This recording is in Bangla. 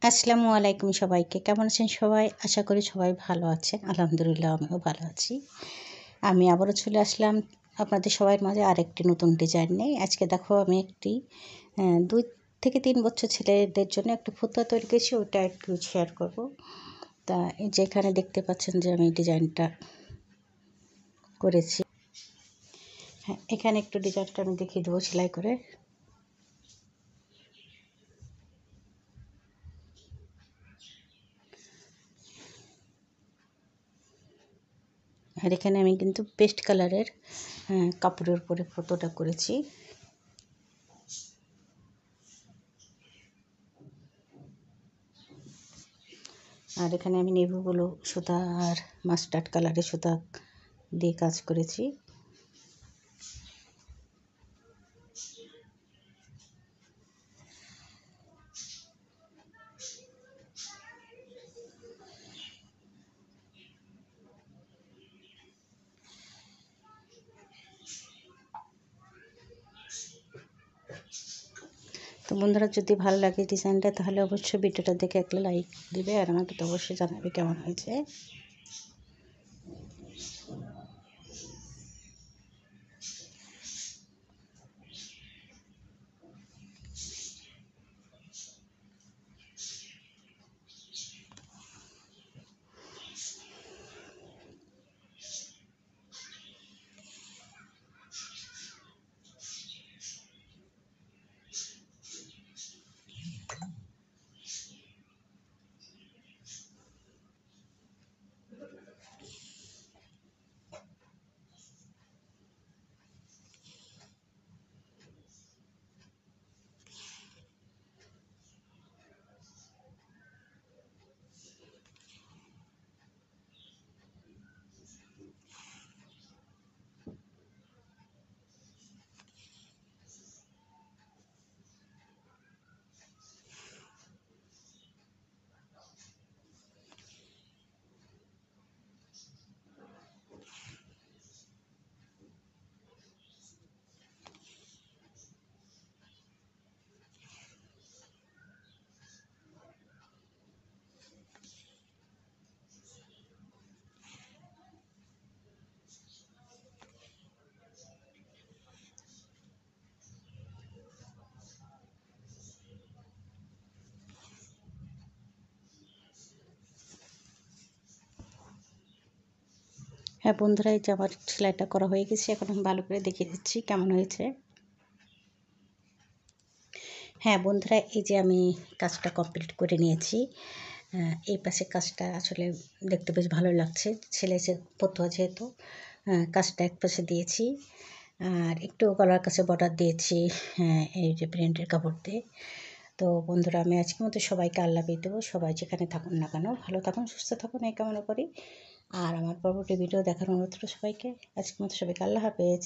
আসসালামু আলাইকুম সবাইকে। কেমন আছেন সবাই? আশা করি সবাই ভালো আছেন। আলহামদুলিল্লাহ আমিও ভালো আছি। আমি আবারও চলে আসলাম আপনাদের সবার মাঝে আরেকটি নতুন ডিজাইন নিয়ে। আজকে দেখো আমি একটি ২ থেকে ৩ বছর ছেলেদের জন্য একটু ফতুয়া তৈরি করেছি, ওটা একটু শেয়ার করব। তা এই যে এখানে দেখতে পাচ্ছেন যে আমি ডিজাইনটা করেছি। হ্যাঁ, এখানে একটু ডিজাইনটা আমি দেখিয়ে দেবো সেলাই করে। আর এখানে আমি কিন্তু পেস্ট কালারের কাপড়ের উপরে ফটোটা করেছি। আর এখানে আমি নেভি সুতা আর মাস্টার্ড কালারের সুতা দিয়ে কাজ করেছি। তো বন্ধুরা, যদি ভালো লাগে ডিজাইনটা তাহলে অবশ্যই ভিডিওটা দেখে একটা লাইক দিবে, আর আমাকে তো অবশ্যই জানাবে কেমন হয়েছে। হ্যাঁ বন্ধুরা, এই যে আমার সেলাইটা করা হয়ে গেছে। এখন আমি ভালো করে দেখিয়ে দিচ্ছি কেমন হয়েছে। হ্যাঁ বন্ধুরা, এই যে আমি কাজটা কমপ্লিট করে নিয়েছি। এই পাশে কাজটা আসলে দেখতে বেশ ভালো লাগছে। ফতুয়া যেহেতু কাজটা এক পাশে দিয়েছি, আর একটু গলার কাছে বর্ডার দিয়েছি এই যে প্রিন্টের কাপড় দিয়ে। তো বন্ধুরা, আমি আজকের মতো সবাইকে আল্লাহ হাফেজ দেবো। সবাই যেখানে থাকুন না কেন ভালো থাকুন, সুস্থ থাকুন, এই কামনা করি। আর আমার পরবর্তী ভিডিও দেখার অনুরোধ রইল সবাইকে। আজকের মতো সবাইকে আল্লাহ হাফেজ।